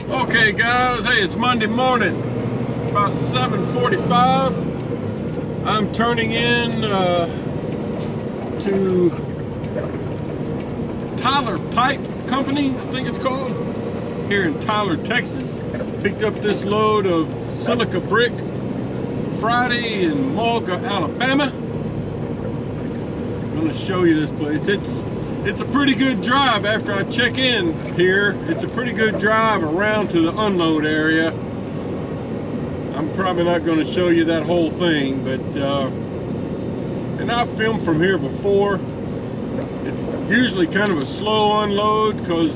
Okay guys, hey, it's Monday morning. It's about 7:45. I'm turning in to Tyler Pipe Company, I think it's called, here in Tyler, Texas. Picked up this load of silica brick Friday in Silica, Alabama. I'm gonna show you this place. It's a pretty good drive after I check in here. It's a pretty good drive around to the unload area. I'm probably not going to show you that whole thing, but and I've filmed from here before. It's usually kind of a slow unload because,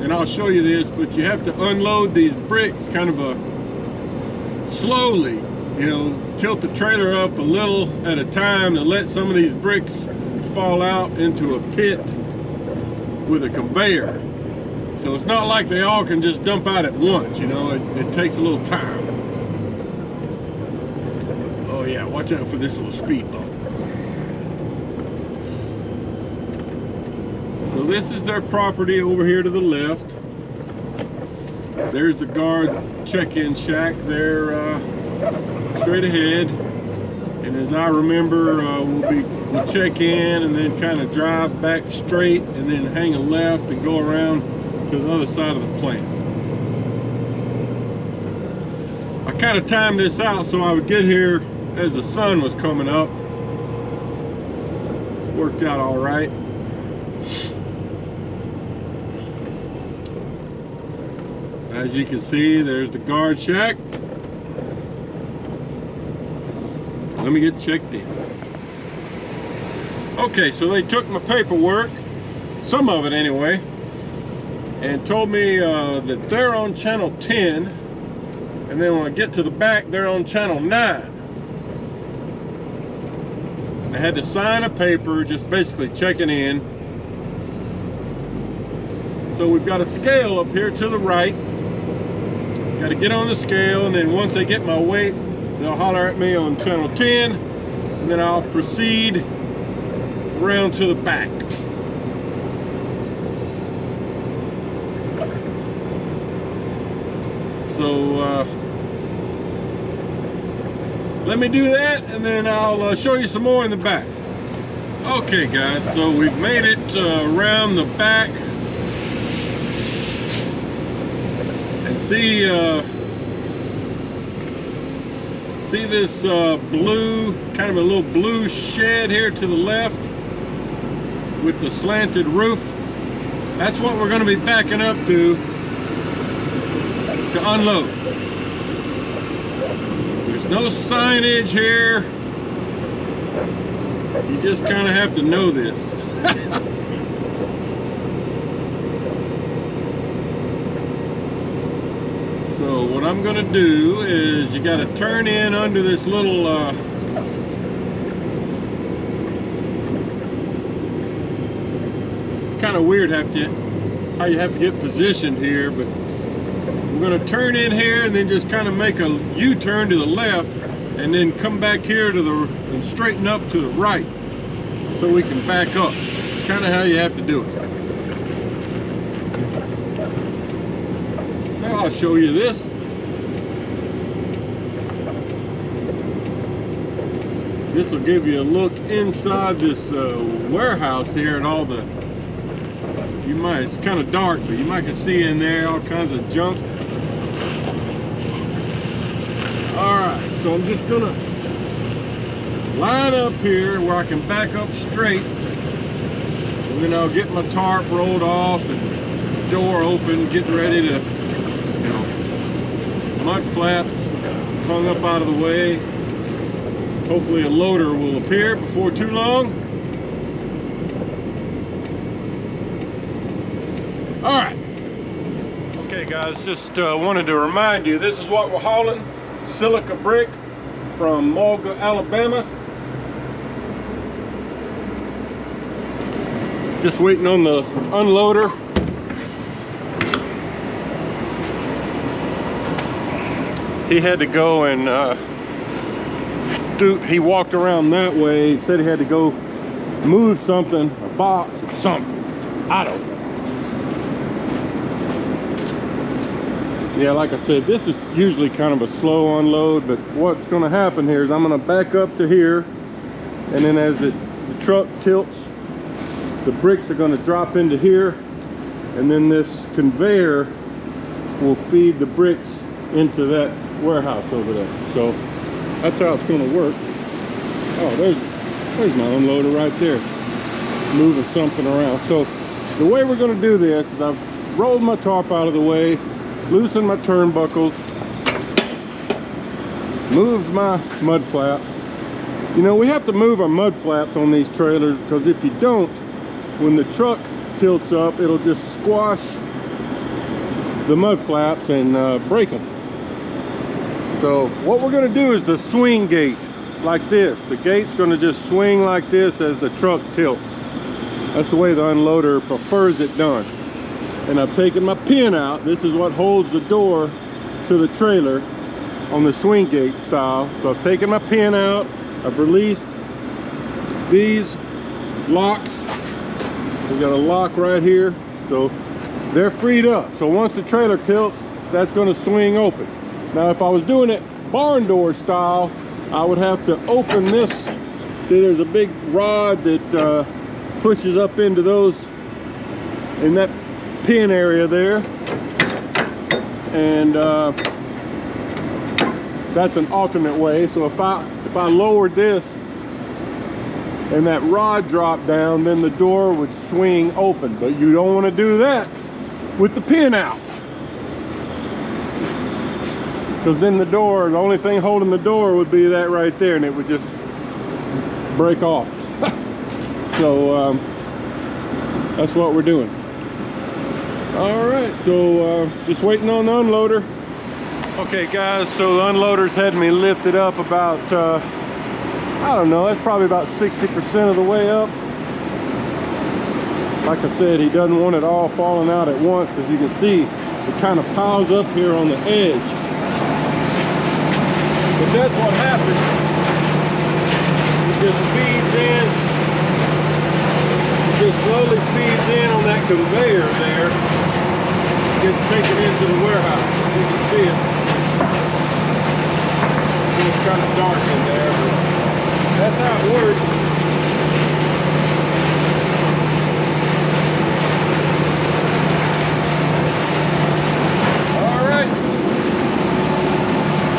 and I'll show you this, but you have to unload these bricks kind of slowly, you know, tilt the trailer up a little at a time to let some of these bricks fall out into a pit with a conveyor. So it's not like they all can just dump out at once, you know, it takes a little time. Oh yeah, watch out for this little speed bump. So this is their property over here to the left. There's the guard check-in shack there, straight ahead. And as I remember, we'll check in and then kind of drive back straight and then hang a left and go around to the other side of the plant. I kind of timed this out so I would get here as the sun was coming up. Worked out all right. So as you can see, there's the guard shack. Let me get checked in. Okay, so they took my paperwork, some of it anyway, and told me that they're on channel 10, and then when I get to the back, they're on channel 9. I had to sign a paper, just basically checking in. So we've got a scale up here to the right. Got to get on the scale, and then once they get my weight, they'll holler at me on channel 10, and then I'll proceed around to the back. So let me do that, and then I'll show you some more in the back. Okay guys, so we've made it around the back, and see this blue, kind of a little blue shed here to the left with the slanted roof? That's what we're going to be backing up to unload. There's no signage here. You just kind of have to know this. So what I'm going to do is, you got to turn in under this little kind of weird how you have to get positioned here, but we're going to turn in here and then just kind of make a U-turn to the left and then come back here to and straighten up to the right so we can back up. It's kind of how you have to do it. I'll show you this. This will give you a look inside this warehouse here, and all the, it's kind of dark, but you might can see in there all kinds of junk. Alright, so I'm just gonna line up here where I can back up straight, and then I'll get my tarp rolled off and door open, getting ready to, mud flaps hung up out of the way. Hopefully a loader will appear before too long. All right. Okay guys, just wanted to remind you, this is what we're hauling. Silica brick from Silica, Alabama. Just waiting on the unloader. He had to go and he walked around that way. He said he had to go move something, a box or something. I don't know. Yeah, like I said, this is usually kind of a slow unload, but what's going to happen here is I'm going to back up to here, and then as the truck tilts, the bricks are going to drop into here, and then this conveyor will feed the bricks into that warehouse over there. So that's how it's going to work. Oh, there's my unloader right there, moving something around. So the way we're going to do this is I've rolled my tarp out of the way, loosened my turnbuckles, moved my mud flaps. You know, we have to move our mud flaps on these trailers, because if you don't, when the truck tilts up, it'll just squash the mud flaps and break them. So what we're going to do is the swing gate, like this. The gate's going to just swing like this as the truck tilts. That's the way the unloader prefers it done. And I've taken my pin out. This is what holds the door to the trailer on the swing gate style. So I've taken my pin out. I've released these locks. We got a lock right here, so they're freed up. So once the trailer tilts, that's going to swing open. Now if I was doing it barn door style, I would have to open this. See, there's a big rod that pushes up into those, in that pin area there, and that's an alternate way. So if I lowered this and that rod dropped down, then the door would swing open. But you don't want to do that with the pin out, because then the only thing holding the door would be that right there, and it would just break off. So that's what we're doing. All right, so just waiting on the unloader. Okay guys, so the unloader's had me lifted up about I don't know, that's probably about 60% of the way up. Like I said, he doesn't want it all falling out at once, because you can see it kind of piles up here on the edge. But that's what happens. It just feeds in. It just slowly feeds in on that conveyor there. It gets taken into the warehouse. You can see it. It's kind of dark in there, but that's how it works. All right.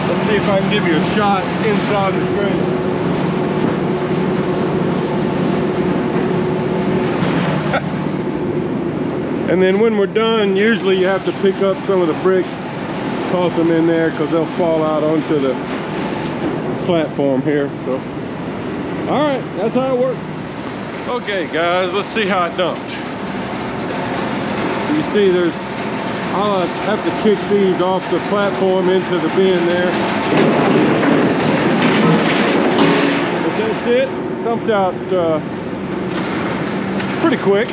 Let's see if I can give you a shot inside the trailer. And then when we're done, usually you have to pick up some of the bricks, toss them in there, because they'll fall out onto the platform here. So all right, that's how it works. Okay guys, let's see how it dumped. You see I'll have to kick these off the platform into the bin there. But that's it, dumped out pretty quick.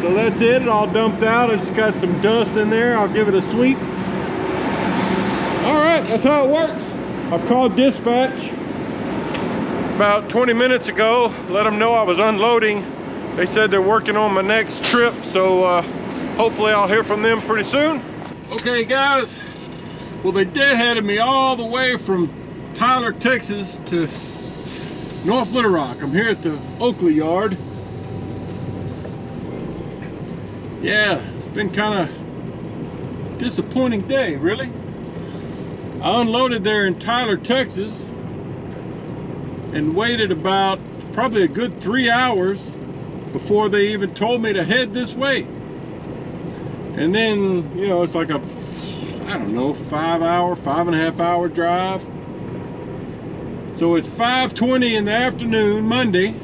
So that's it all dumped out. It's got some dust in there. I'll give it a sweep. All right, that's how it works. I've called dispatch about 20 minutes ago, let them know I was unloading. They said they're working on my next trip, so hopefully I'll hear from them pretty soon. Okay guys, well they deadheaded me all the way from Tyler, Texas to North Little Rock. I'm here at the Oakley yard. Yeah, it's been kind of disappointing day, really. I unloaded there in Tyler, Texas, and waited about probably a good 3 hours before they even told me to head this way. And then, you know, it's like a, I don't know, 5.5 hour drive. So it's 5:20 in the afternoon, Monday.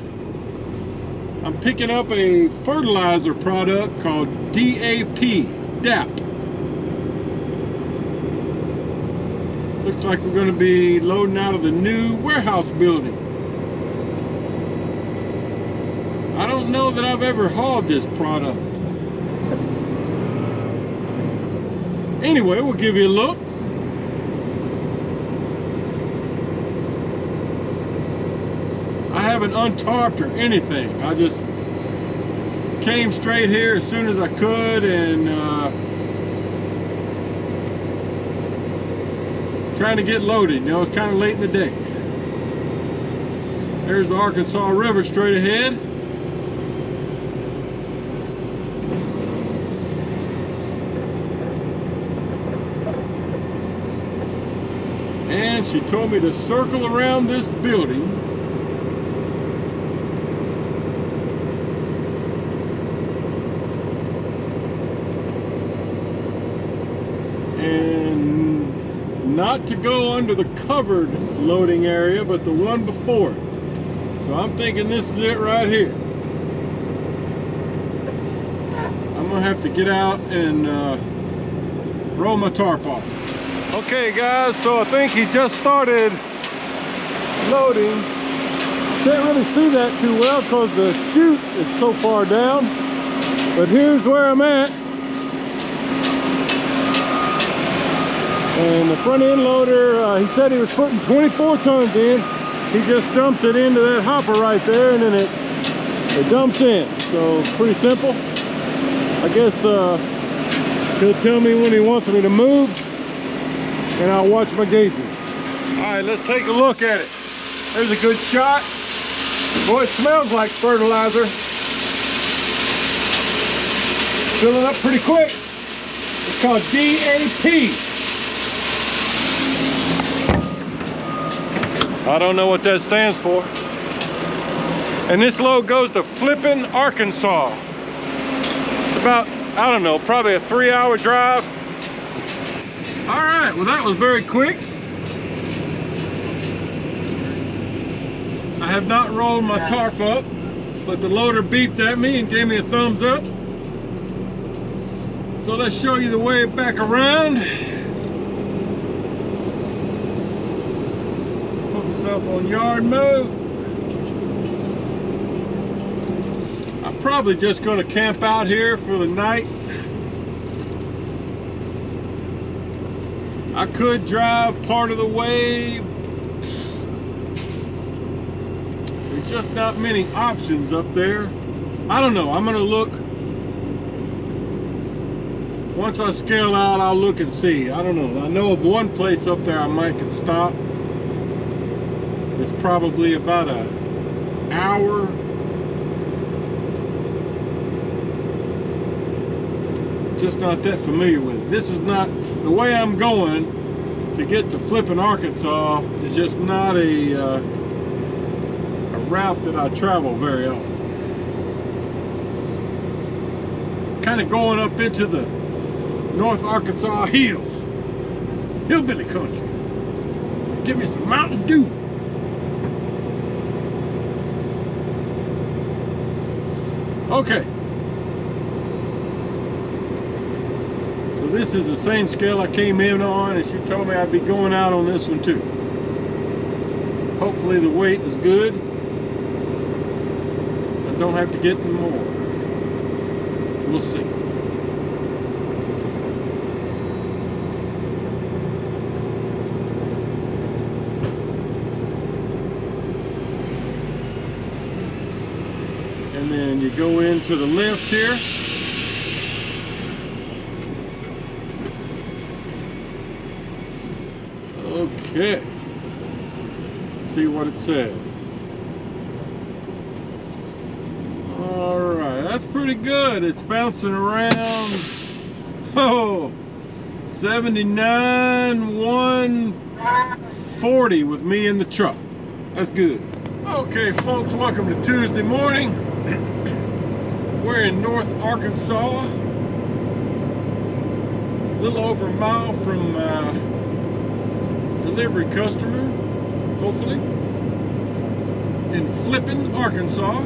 I'm picking up a fertilizer product called DAP. Looks like we're going to be loading out of the new warehouse building. I don't know that I've ever hauled this product. Anyway, we'll give you a look. I haven't untarped or anything. I just came straight here as soon as I could, and trying to get loaded. You know, it's kind of late in the day. There's the Arkansas River straight ahead. And she told me to circle around this building. And not to go under the covered loading area, but the one before it. So I'm thinking this is it right here. I'm gonna have to get out and roll my tarp off. Okay guys, so I think he just started loading. Can't really see that too well because the chute is so far down. But here's where I'm at. And the front end loader, he said he was putting 24 tons in. He just dumps it into that hopper right there, and then it dumps in. So pretty simple. I guess he'll tell me when he wants me to move, and I'll watch my gauges. All right, let's take a look at it. There's a good shot. Boy, it smells like fertilizer. Filling up pretty quick. It's called DAP. I don't know what that stands for. And this load goes to Flippin, Arkansas. It's about, I don't know, probably a 3-hour drive. All right, well that was very quick. I have not rolled my tarp up, but the loader beeped at me and gave me a thumbs up. So let's show you the way back around. On yard move. I'm probably just going to camp out here for the night. I could drive part of the way. There's just not many options up there. I don't know. I'm going to look. Once I scale out, I'll look and see. I don't know. I know of one place up there I might could stop. It's probably about an hour. Just not that familiar with it. This is not, the way I'm going to get to Flippin, Arkansas is just not a route that I travel very often. Kind of going up into the North Arkansas hills. Hillbilly country. Give me some Mountain Dew. Okay, so this is the same scale I came in on, and she told me I'd be going out on this one too. Hopefully the weight is good. I don't have to get any more. We'll see. And then you go into the left here. Okay. Let's see what it says. All right, that's pretty good. It's bouncing around. Oh, 79,140 with me in the truck. That's good. Okay, folks, welcome to Tuesday morning. We're in North Arkansas, a little over a mile from delivery customer, hopefully, in Flippin, Arkansas.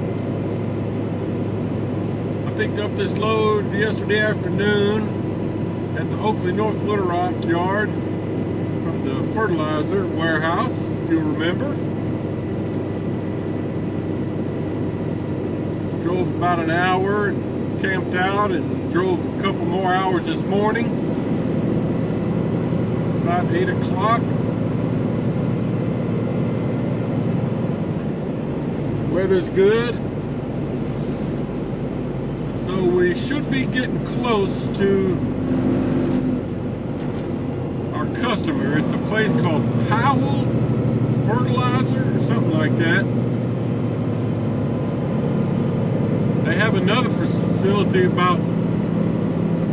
I picked up this load yesterday afternoon at the Oakley, North Little Rock yard from the fertilizer warehouse, if you'll remember. Drove about an hour and camped out, and drove a couple more hours this morning. It's about 8 o'clock. Weather's good. So we should be getting close to our customer. It's a place called Powell Fertilizer or something like that. They have another facility about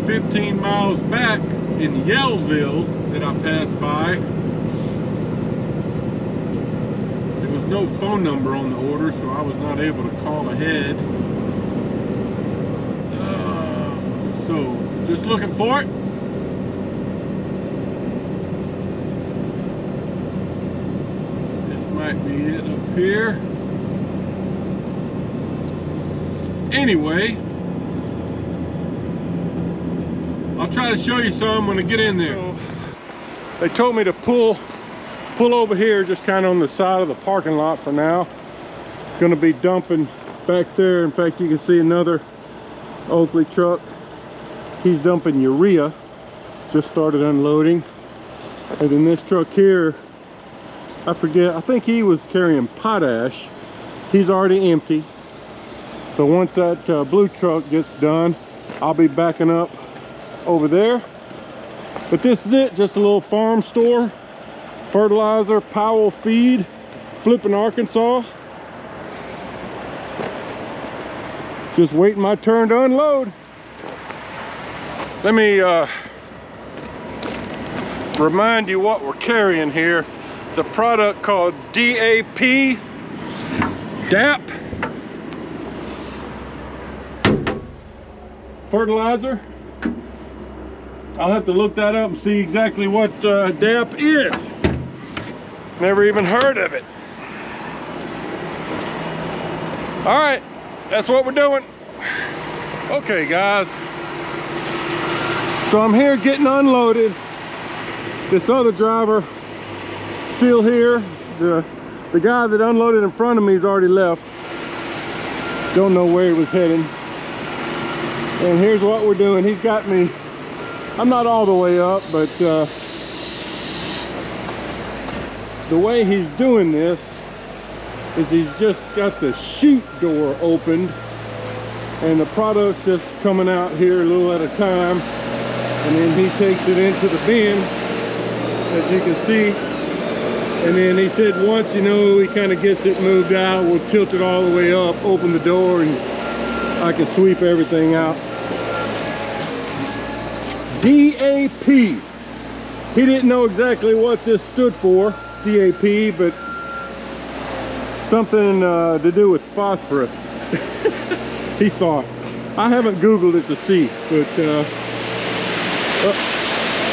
15 miles back in Yellville that I passed by. There was no phone number on the order, so I was not able to call ahead. So just looking for it. This might be it up here. Anyway, I'll try to show you some when I get in there. So, they told me to pull over here, just kind of on the side of the parking lot for now. Gonna be dumping back there. In fact, you can see another Oakley truck. He's dumping urea, just started unloading. And then this truck here, I forget, I think he was carrying potash. He's already empty. So once that blue truck gets done, I'll be backing up over there. But this is it, just a little farm store. Fertilizer, Powell Feed, Flippin', Arkansas. Just waiting my turn to unload. Let me remind you what we're carrying here. It's a product called DAP, DAP. Fertilizer. I'll have to look that up and see exactly what DAP is. Never even heard of it. All right, that's what we're doing. Okay, guys. So I'm here getting unloaded. This other driver still here. The guy that unloaded in front of me has already left. Don't know where he was heading. And here's what we're doing. He's got me, I'm not all the way up, but the way he's doing this is he's just got the chute door opened and the product's just coming out here a little at a time, and then he takes it into the bin, as you can see. And then he said once, you know, he kind of gets it moved out, we'll tilt it all the way up, open the door, and I can sweep everything out. DAP. He didn't know exactly what this stood for, DAP, but something to do with phosphorus. He thought. I haven't Googled it to see, but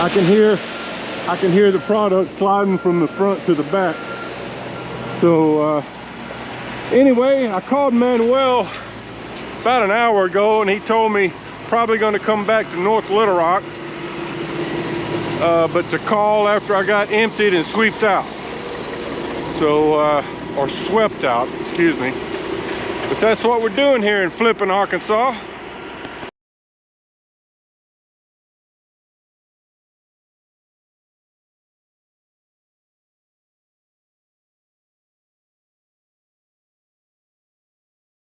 I can hear the product sliding from the front to the back. So anyway, I called Manuel about an hour ago, and he told me probably going to come back to North Little Rock, but to call after I got emptied and swept out. So or swept out, excuse me. But that's what we're doing here in Flippin', Arkansas.